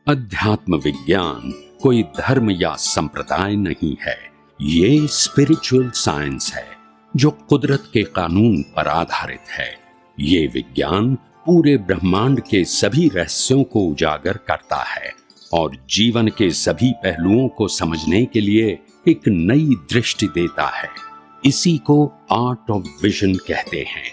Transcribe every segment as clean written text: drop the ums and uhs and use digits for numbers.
अध्यात्म विज्ञान कोई धर्म या संप्रदाय नहीं है, ये स्पिरिचुअल साइंस है जो कुदरत के कानून पर आधारित है। ये विज्ञान पूरे ब्रह्मांड के सभी रहस्यों को उजागर करता है और जीवन के सभी पहलुओं को समझने के लिए एक नई दृष्टि देता है। इसी को आर्ट ऑफ विजन कहते हैं,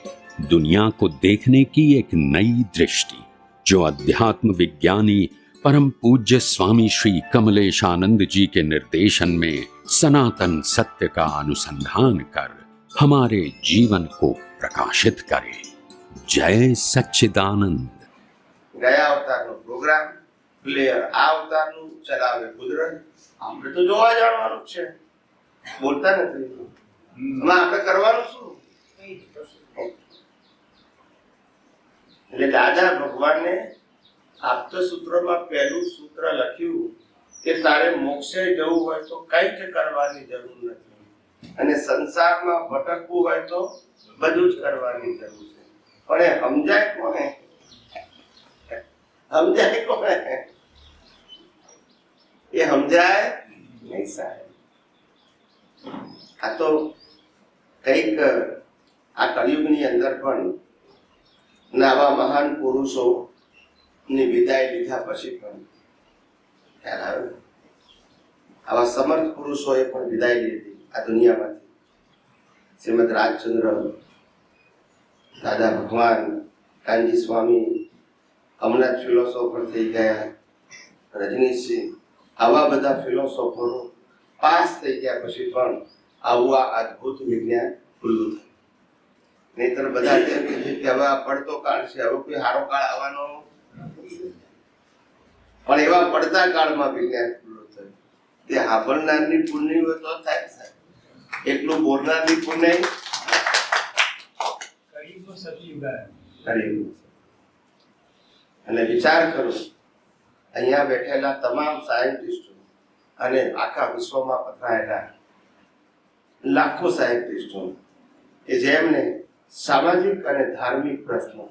दुनिया को देखने की एक नई दृष्टि, जो अध्यात्म विज्ञानी परम पूज्य स्वामी श्री कमलेशानंद जी के निर्देशन में सनातन सत्य का अनुसंधान कर हमारे जीवन को प्रकाशित करे। जय सच्चिदानंद। ગયા અવતારનો પ્રોગ્રામ પ્લેયર આ અવતારનું ચલાવે કુદરત, આપણે તો જોવા જાણવાનું જ છે, બોલતા નથી. આપણે કરવાનું શું? એટલે દાદા ભગવાને આપતા સૂત્રમાં પહેલું સૂત્ર લખ્યું કે તારે મોક્ષે જવું હોય તો કંઈ જ કરવાની જરૂર નથી, અને સંસારમાં ભટકવું હોય તો બધું જ કરવાની જરૂર છે. પણ એ સમજાય કોને? સમજાય કોને? એ સમજાય નહીં સાહેબ. આ તો કંઈક આ કળિયુગની અંદર પણ આવા મહાન પુરુષો ની વિદાય લીધા પછી પણ ખ્યાલ આવે, આવા સમર્થ પુરુષોએ પણ વિદાય લીધી આ દુનિયામાંથી. શ્રીમદ રાજચંદ્ર, દાદા ભગવાન, કાનજી સ્વામી, અમનાથ ફિલોસોફર થઈ ગયા, રજનીશજી, આવા બધા ફિલોસોફરો પાસ થઈ ગયા પછી પણ આવું આ અદ્ભુત વિજ્ઞાન ખુલ્લું થયું. નહીતર બધા એમ કહે કે હવે આ પડતો કાળ છે, હવે કોઈ સારો કાળ આવવાનો. પણ એવા પડતા કાળમાં વિજ્ઞાન ખુલ્લું થયું. તે હાંભળનારની પુણ્ય હોય તો થાય સાહેબ, એટલું બોલનારની પુણ્ય અને વિચાર કરો, અહીંયા બેઠેલા તમામ સાયન્ટિસ્ટો અને આખા વિશ્વમાં પથરાયેલા લાખો સાયન્ટિસ્ટો કે જેમને સામાજિક અને ધાર્મિક પ્રશ્નો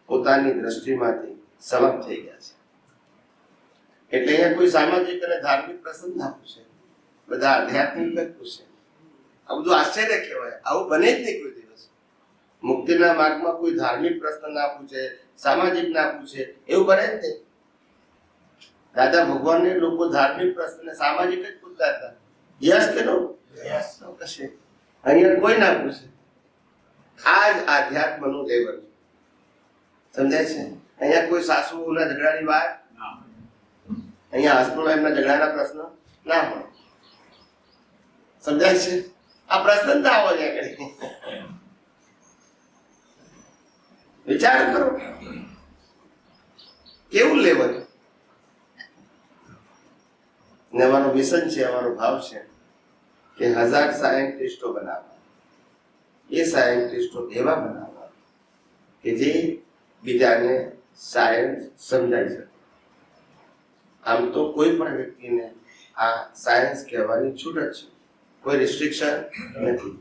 પોતાની દ્રષ્ટિમાંથી સમાપ્ત થઈ ગયા છે. એટલે અહીંયા કોઈ સામાજિક અને ધાર્મિક પ્રશ્ન ના પૂછે, બધા આધ્યાત્મિક જ પૂછે. આ બધું આશ્ચર્ય કહેવાય, આવું બને જ નહીં કોઈ દિવસ. મુક્તિના માર્ગમાં કોઈ ધાર્મિક પ્રશ્ન ના પૂછે, સામાજિક ના પૂછે, એવું બને જ નહીં. દાદા ભગવાનને લોકો ધાર્મિક પ્રશ્ન ને સામાજિક જ પૂછતા હતા. યસ કે નો? યસ નો કશે. અહીંયા કોઈ ના પૂછે. આ જ આધ્યાત્મનું લેવલ. સમજાય છે? અહીંયા કોઈ સાસુના ઝઘડાની વાત, અહીંયા હસબન્ડ એમના ઝઘડાના પ્રશ્ન ના હોય. સમજાય છે? આ પ્રશ્ન ના હોય. વિચાર કરો કેવું લેવલ. ને અમારો મિશન છે, અમારો ભાવ છે કે 1000 સાયન્ટિસ્ટો બનાવવા. એ સાયન્ટિસ્ટો એવા બનાવવા કે જે બીજાને સાયન્સ સમજાઈ શકે. આમ તો કોઈ પણ વ્યક્તિને આ સાયન્સ કહેવાની છૂટ જ છે, કોઈ રિસ્ટ્રિક્શન નથી.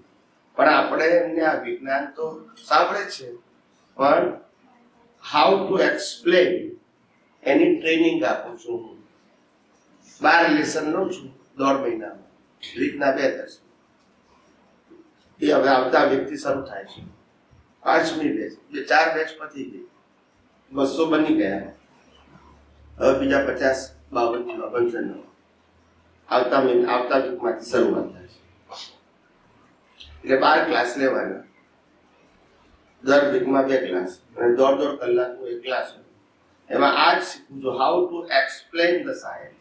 પણ આપણે એમને આ વિજ્ઞાન તો સાંભળે છે, પણ how to explain any training આપું છું હું. 12 લેસન લઉં છું 1.5 મહિનામાં, રીતના 2 દસ. એ હવે આવતા વ્યક્તિ શરૂ થાય છે. 5મી બેચ, 4 બેચ પતી ગઈ, 200 બની ગયા. હવે બીજા 50, 52, 55 આવતા વીકમાંથી શરૂઆત થાય છે. એટલે 12 ક્લાસ લેવાના, દર વીકમાં 2 ક્લાસ, અને 1.5 કલાકનો એક ક્લાસ હોય. એમાં આ જ શીખવું છું, how to explain the science.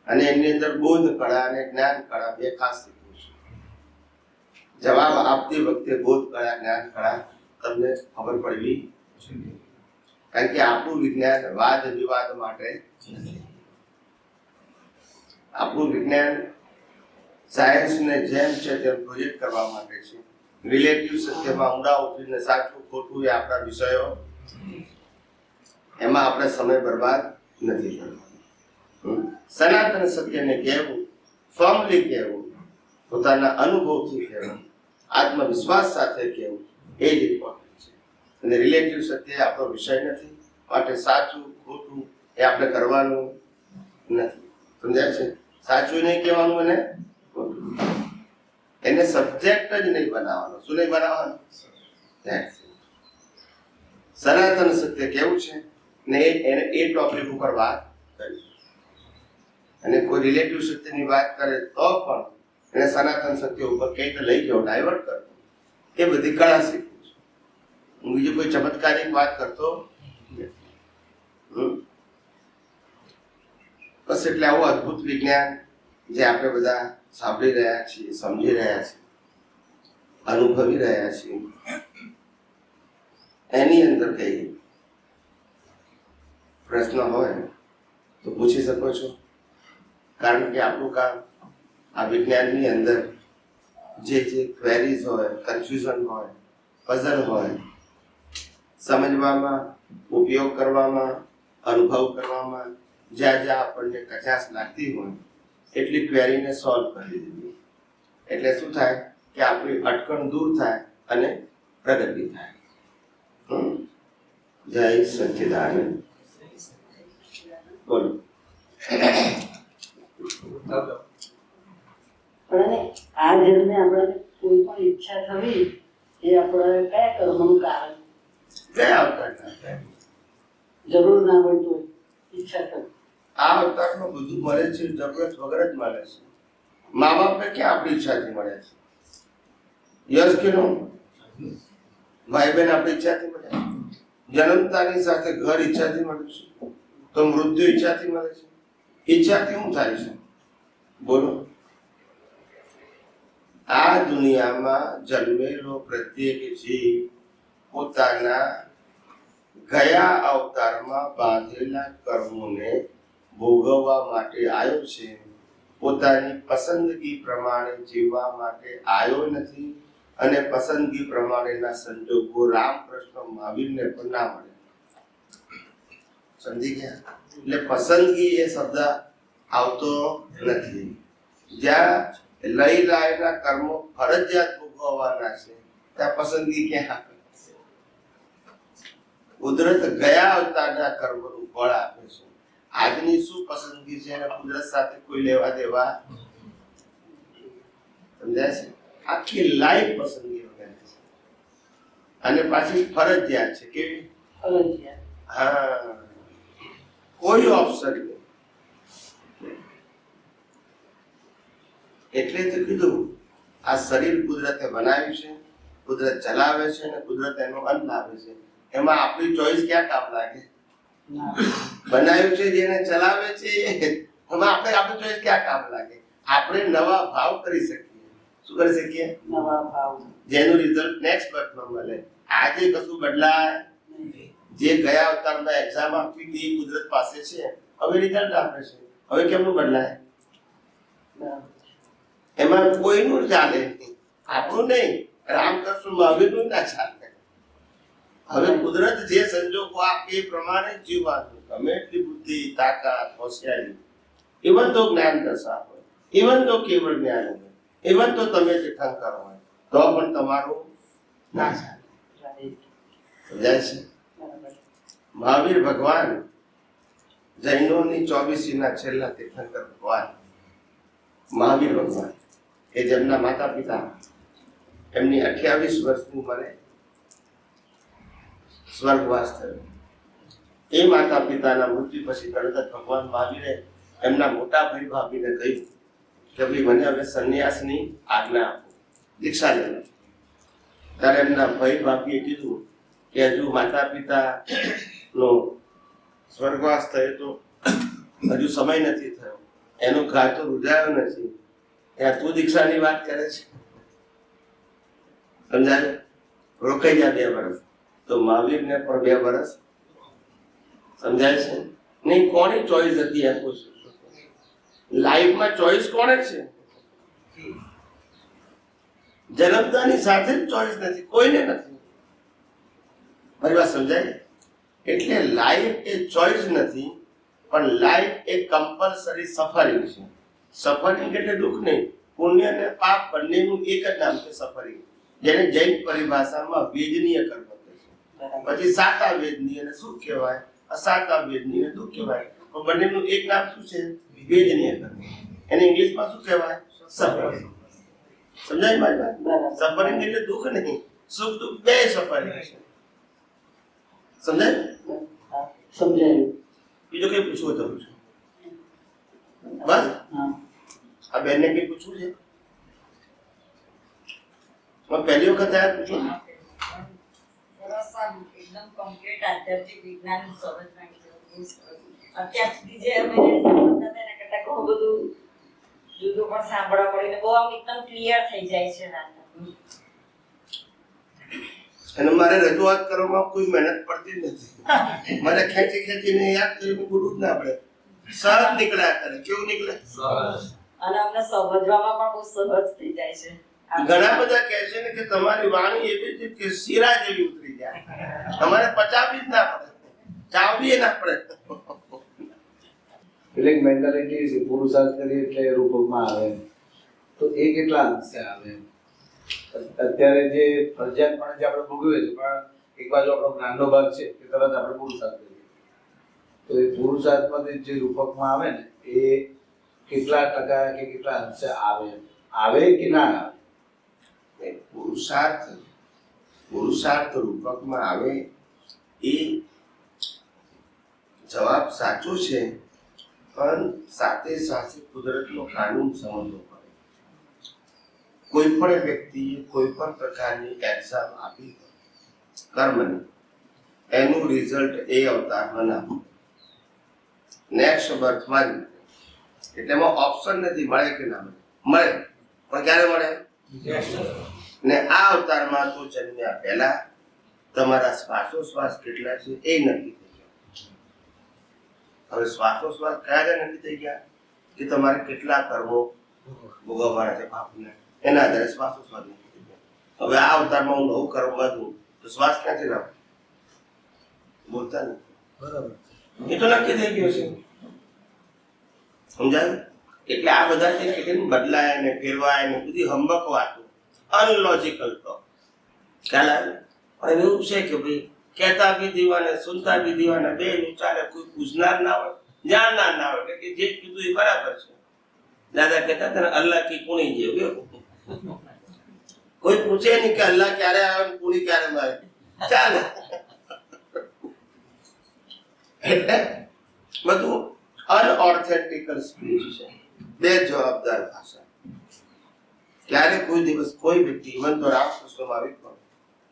અને એની અંદર બોધ કળા અને જ્ઞાન કળા 2 ખાસ શીખવું છું. જવાબ આપતી વખતે બોધ કળા, જ્ઞાન કળા તમને ખબર પડવી જોઈએ. કારણ કે આપણું વિજ્ઞાન વાદ વિવાદ માટે નથી. આપણું વિજ્ઞાન સાયન્સને જેમ છે તેમ પ્રોજેક્ટ કરવા માટે છે. રિલેટિવ સત્યમાં ઊંડા ઉતરીને સાચું ખોટું એ આપણા વિષયો, એમાં આપણે સમય બરબાદ નથી કરવાનો. સનાતન સત્યને કહેવું, ફર્મલી કહેવું, પોતાના અનુભવથી કહેવું, આત્મવિશ્વાસ સાથે કહેવું, એ જ ઇમ્પોર્ટન્ટ છે. અને રિલેટિવ સત્ય આપણો વિષય નથી, માટે સાચું ખોટું એ આપણે કરવાનું નથી. સમજાય છે? સાચું નહીં કહેવાનું અને એને સબ્જેક્ટ જ નહીં બનાવવાનો. શું નહીં બનાવવાનું? That's it. સનાતન સત્ય કેવું છે ને એ ટોપિક ઉપર વાત કરી. અને કોઈ રિલેટિવ સત્યની વાત કરે તો પણ એને સનાતન સત્ય ઉપર કઈ રીતે લઈ જાઓ, ડાયવર્ટ કરો, એ બધી કળા શીખવું છે. હું બીજી કોઈ ચમત્કારિક વાત કરતો નથી. બસ એટલે આવું અદ્ભુત વિજ્ઞાન જે આપણે બધા સાંભળી રહ્યા છીએ, સમજી રહ્યા છીએ, અનુભવી રહ્યા છીએ, એની અંદર કઈ પ્રશ્ન હોય તો પૂછી શકો છો. કારણ કે આપણું કામ આ વિજ્ઞાનની અંદર જે ક્વેરીઝ હોય, કન્ફ્યુઝન હોય, પઝલ હોય, સમજવામાં, ઉપયોગ કરવામાં, અનુભવ કરવામાં જ્યાં જ્યાં આપણને કચાશ લાગતી હોય એટલી ક્વેરીને સોલ્વ કરી દેવી. એટલે શું થાય કે આપણી અટકણ દૂર થાય અને પ્રગતિ થાય. જય સચ્ચિદાનંદ. બોલો. પણ આ જન્મે આપણે કોઈ પણ ઈચ્છા થવી એ આપણે કયા કર્મનું કારણ? કયા અવતારના? જરૂર ના હોય તો ઈચ્છા થવી. આ અવતારમાં બધું મળે છે, જરૂરત વગર જ મળે છે. મા બાપને ક્યાં આપણી ઈચ્છાથી મળે છે? યસ કે નો? ભાઈ બહેન આપણી ઈચ્છાથી મળે છે. જન્મતાની સાથે ઘર ઈચ્છાથી મળે છે, તો મૃત્યુ ઈચ્છાથી મળે છે. ઈચ્છાથી શું થાય છે? બોલો. આ દુનિયામાં જન્મેલો પ્રત્યેક જીવ પોતાના ગયા અવતારમાં બાંધેલા કર્મોને ભોગવવા માટે આવ્યો છે. પોતાની પસંદગી પ્રમાણે જીવવા માટે આવ્યો નથી. અને પસંદગી પ્રમાણેના સંજોગો રામકૃષ્ણ મહાવીરને પણ ના મળે. સમજી ગયા? એટલે પસંદગી એ શબ્દ આવતો નથી. જ્યાં લઈ લાયેલા કર્મો ફરજિયાત ભોગવવાના છે ત્યાં પસંદગી ક્યાં આપે? કુદરત ગયા અવતારના કર્મનું ફળ આપે છે. આજની શું પસંદગી છે અને કુદરત સાથે કોઈ લેવા દેવા? સમજાય છે? આખી લાઈફ પસંદગી વગર છે અને પાછી ફરજિયાત છે. કેવી ફરજિયાત? હા, કોઈ ઓપ્શન નહીં. એટલે તો કીધું આ શરીર કુદરતે બનાવ્યું છે, કુદરત ચલાવે છે અને કુદરત એનો અંત લાવે છે. એમાં આપણી ચોઈસ ક્યાં કામ લાગે? બનાવ્યું છે જેને ચલાવે છે એમાં આપણી ચોઈસ ક્યાં કામ લાગે? આપણે નવા ભાવ કરી શકીએ. શું કરી શકીએ? નવા ભાવ. જેનું રિઝલ્ટ નેક્સ્ટ બર્થમાં મળે. આજે કશું બદલાય? જે ગયા અવતારમાં એક્ઝામ આપી હતી કુદરત પાસે છે, હવે રિઝલ્ટ આપે છે. હવે કેમનું બદલાય? એમાં કોઈનું ચાલે નહીં, આપણું નહીં, રામકૃષ્ણ મહાવીરનું ના ચાલે. હવે કુદરત જે સંજોગો આપે એ પ્રમાણે જીવવાનું. ગમે એટલી બુદ્ધિ, તાકાત, હોશિયારી, ઇવન તો જ્ઞાન દશા હોય, ઇવન તો કેવળ જ્ઞાન હોય, ઇવન તો તમે તીર્થંકર હોય, તો પણ તમારું ના ચાલે. સમજાય છે? મહાવીર ભગવાન જૈનોની 24મીના છેલ્લા તીર્થંકર ભગવાન મહાવીર ભગવાન કે જેમના માતા પિતા એમની 28 વર્ષની ઉંમરે સ્વર્ગવાસ થયો. એ માતા પિતાના મૃત્યુ પછી તરત જ ભગવાન મહાવીરે એમના મોટા ભાઈ ભાભીને કહ્યું કે ભાઈ મને હવે સંન્યાસની આજ્ઞા આપો, દીક્ષા લેજો. ત્યારે એમના ભાઈ ભાભીએ કીધું કે હજુ માતા પિતા નો સ્વર્ગવાસ થયો તો હજુ સમય નથી થયો, એનો ઘા તો રૂજાયો નથી, ત્યાં તું દીક્ષાની વાત કરે છે? સમજાય? રોકાઈ જા 2 વર્ષ. તો મહાવીરને પણ 2 વર્ષ. સમજાય છે? નહીં. કોની ચોઈસ હતી એમ પૂછું છું. લાઈફમાં ચોઈસ કોને છે? જન્મતાની સાથે જ ચોઈસ નથી, કોઈને નથી. મારી વાત સમજાય? એટલે લાઈફ એ ચોઈસ નથી, પણ લાઈફ એ કમ્પલસરી સફરિંગ છે. સફરિંગ એટલે દુઃખ નહીં, પુણ્ય અને પાપ બંનેનું એક જ નામ છે, સફરિંગ. જેને જૈન પરિભાષામાં વેદનીય કર્મ કહે છે. પછી સાતા વેદની અને સુખ કહેવાય, અસાતા વેદની અને દુઃખ કહેવાય. પણ બંનેનું એક નામ શું છે? વેદનીય. એને ઇંગ્લિશમાં શું કહેવાય? સફરિંગ. સમજાય મારી વાત? સફરિંગ એટલે દુઃખ નહીં, સુખ દુઃખ બે સફરિંગ છે. સમજાય? સમજાયું. બીજું કઈ પૂછવું તો પૂછો. બસ આ બેનને કઈ પૂછવું છે? પહેલી વખત આયા પૂછો. એકદમ કમ્પ્લીટ આધ્યાત્મિક વિજ્ઞાન સમજવાની જરૂર છે. અત્યાર સુધી જે અમે સમજતા હતા એના કરતાં ઘણું બધું જુદું પણ સાંભળવા મળીને બહુ આમ એકદમ ક્લિયર થઈ જાય છે વાત. અને મારે રજૂઆત કરવામાં કોઈ મહેનત પડતી નથી. મારે ખેંચીને યાદ કરીને બોલવું જ ના પડે. સહજ નીકળ્યા કરે. કેવું નીકળે? અને અમને સમજવામાં પણ બહુ સહજ થઈ જાય છે. ઘણા બધા કહે છે ને કે તમારી વાણી એવી છે કે શીરા જેવી ઉતરી જાય. તમારે પચાવવી જ ના પડે, ચાવવી ના પડે. એટલે મેન્ટાલિટી છે પુરુષાર્થ કરીએ એટલે રૂપકમાં આવે તો એ કેટલા અંશે આવે? અત્યારે જે ફરજિયાતપણે જે આપણે ભોગવીએ છીએ પણ એક બાજુ આપણો જ્ઞાનનો ભાગ છે કે તરત આપણે પુરુષાર્થ કરીએ તો એ પુરુષાર્થમાંથી જે રૂપકમાં આવે ને એ કેટલા ટકા કે કેટલા અંશે આવે કે ના આવે? પુરુષાર્થ રૂપકમાં આવે એ જવાબ સાચો છે, પણ સાથે સાથે કુદરતનો કાનૂન સમજવો પડે. કોઈ પણ વ્યક્તિએ કોઈ પણ પ્રકારની એક્ઝામ આપી કર્મની, એનું રિઝલ્ટ એ અવતારમાં ના મળે, નેક્સ્ટ બર્થમાં જ મળે. એટલે એમાં ઓપ્શન નથી મળે કે ના મળે. મળે પણ ક્યારે મળે? ને આ અવતારમાં તો જન્મ્યા પહેલા તમારા શ્વાસોશ્વાસ કેટલા છે એ નક્કી થઈ ગયા. હવે શ્વાસોશ્વાસ કયા નક્કી થઈ ગયા કે તમારે કેટલા કર્મો ભોગવવાના છે પાપના, એના આધારે શ્વાસોશ્વાસ નક્કી થઈ ગયા. હવે આ અવતારમાં હું નવું કર્મ વધું તો શ્વાસ ક્યાંથી લાવું? બોલતા નથી. બરાબર, એ તો નક્કી થઈ ગયો છે. સમજાય? એટલે આ બધા જે બદલાય ને ફેરવાય ને બધી હંબક વાતો, અનલોજિકલ ટોક ખ્યાલ આવે. પણ એવું છે કે ભાઈ કહેતા બી દીવાને સુનતા બી દીવાને બે નું ચાલે, કોઈ પૂછનાર ના હોય, જાણનાર ના હોય, એટલે કે જે કીધું એ બરાબર છે. દાદા કહેતા હતા ને અલ્લાહ કી કુણી જેવું. કોઈ પૂછે નહીં કે અલ્લાહ ક્યારે આવે ને કુણી ક્યારે મારે, ચાલે. એટલે બધું અનઓથેન્ટિકલ સ્પીચ છે, બે જવાબદાર ભાષા. ક્યારે કોઈ દિવસ કોઈ વ્યક્તિ ઇવન તો રામકૃષ્ણ ભાવિક પણ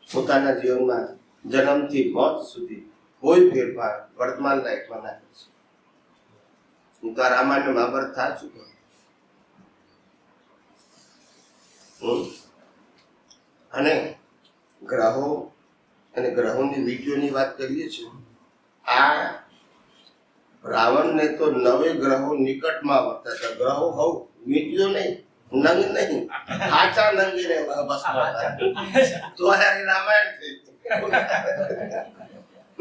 પોતાના જીવનમાં જન્મથી મોત સુધી કોઈ ફેરફાર વર્તમાન લાઈફમાં ના કરે છે. હું તો રામાયણ મહાભારત થા છું. અને ગ્રહો અને ગ્રહોની વિડીયોની વાત કરીએ છીએ. આ રાવણને તો 9 ગ્રહો નિકટમાં વર્તા હતા. ગ્રહો હોવ વિડીયો નહીં, નંગ નહીં, આચા નંગી ને બસ તો હારી રામાયણ થઈ.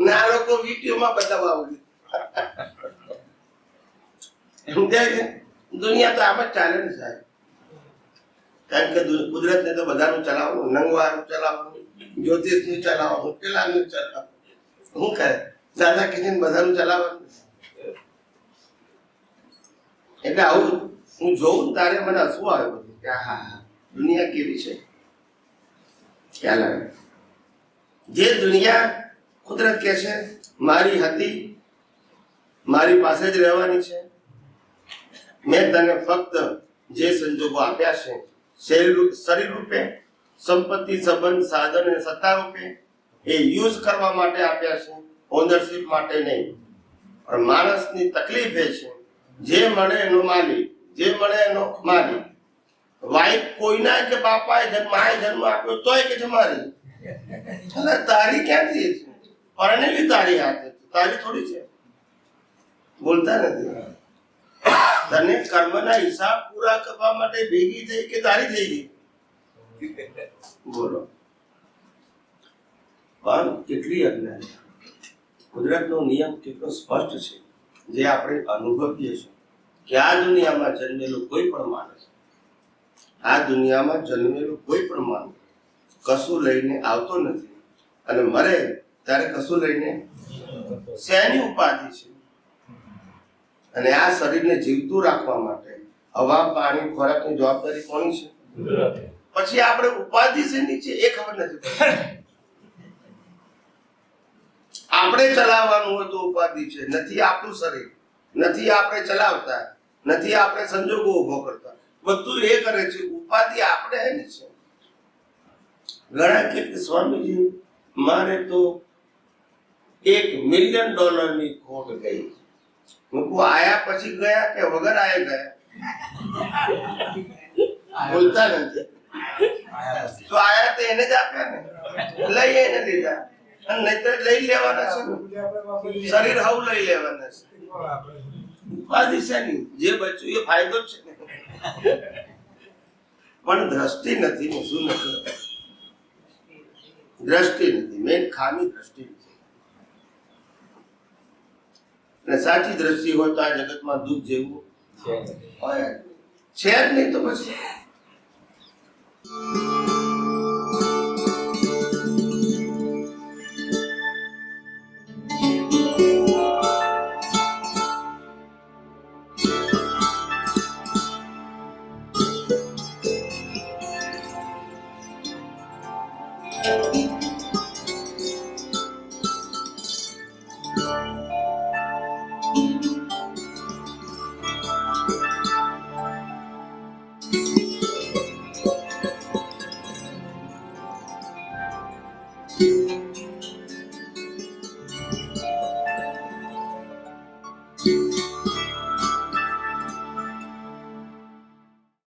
ના લોકો વિડીયોમાં બતાવવા સમજાય. દુનિયા તો આમ જ ચાલે ને સાહેબ. કારણ કે કુદરતને તો બધાનું ચલાવવાનું, નંગવાનું ચલાવવાનું, જ્યોતિષનું ચલાવવાનું, પેલાનું ચલાવવાનું. શું કરે દાદા કીધું બધાનું ચલાવવાનું. એટલે આવું હું જોઉં તારે મને હસવું આવે બધું કે હા દુનિયા કેવી છે. ખ્યાલ આવે. જે દુનિયા કુદરત કહે છે મારી હતી, મારી પાસે જ રહેવાની છે, મેં તને ફક્ત જે સંજોગો આપ્યા છે શરીર રૂપે, સંપત્તિ, સંબંધ, સાધન અને સત્તા રૂપે એ યુઝ કરવા માટે આપ્યા છે, ઓનરશિપ માટે નહીં. પણ માણસની તકલીફ એ છે જે મળે એનો માલિક, જે મળે એનો માલિક. વાઈફ કોઈના કે બાપાએ જન્મ આપ્યો તોય કે છે મારી. એટલે તારી ક્યાંથી છે? પરણેલી તારી હાથે, તારી થોડી છે. બોલતા નથી. તને કર્મના હિસાબ પૂરા કરવા માટે ભેગી થઈ કે તારી થઈ ગઈ? બોલો. પણ કેટલી અજ્ઞાન. કુદરતનો નિયમ કેટલો સ્પષ્ટ છે જે આપણે અનુભવીએ છીએ કે આ દુનિયામાં જન્મેલો કોઈ પણ માણસ, આ દુનિયામાં જન્મેલો કોઈ પણ માણસ કશું લઈને આવતો નથી અને મરે ત્યારે કશું લઈને શેની ઉપાધિ છે? અને આ શરીરને જીવતું રાખવા માટે હવા પાણી ખોરાકની જવાબદારી કોની છે? પછી આપણે ઉપાધિ શેની છે એ ખબર નથી પડતી. આપણે ચલાવવાનું હોય તો ઉપાધિ છે, નથી આપણું શરીર, નથી આપણે ચલાવતા, નથી આપણે સંજોગો ઉભો કરતા, બધું એ કરે છે. ઉપાધિ આપણે એની છે. ઘણા કે સ્વામીજી મારે તો $1 મિલિયન ની ખોટ ગઈ. હું કહું આયા પછી ગયા કે વગર આયા ગયા? બોલતા નથી. તો આયા તો એને જ આપ્યા ને, લઈ એને લીધા, અને નહીતર લઈ લેવાના છે ને. શરીર હવ લઈ લેવાના છે. ઉપાધિ છે નહીં, જે બચ્યું એ ફાયદો જ છે ને. પણ દ્રષ્ટિ નથી ને. શું નથી? દ્રષ્ટિ નથી. મેન ખામી દ્રષ્ટિ નથી. અને સાચી દ્રષ્ટિ હોય તો આ જગતમાં દુઃખ જેવું હોય છે જ નહીં. તો પછી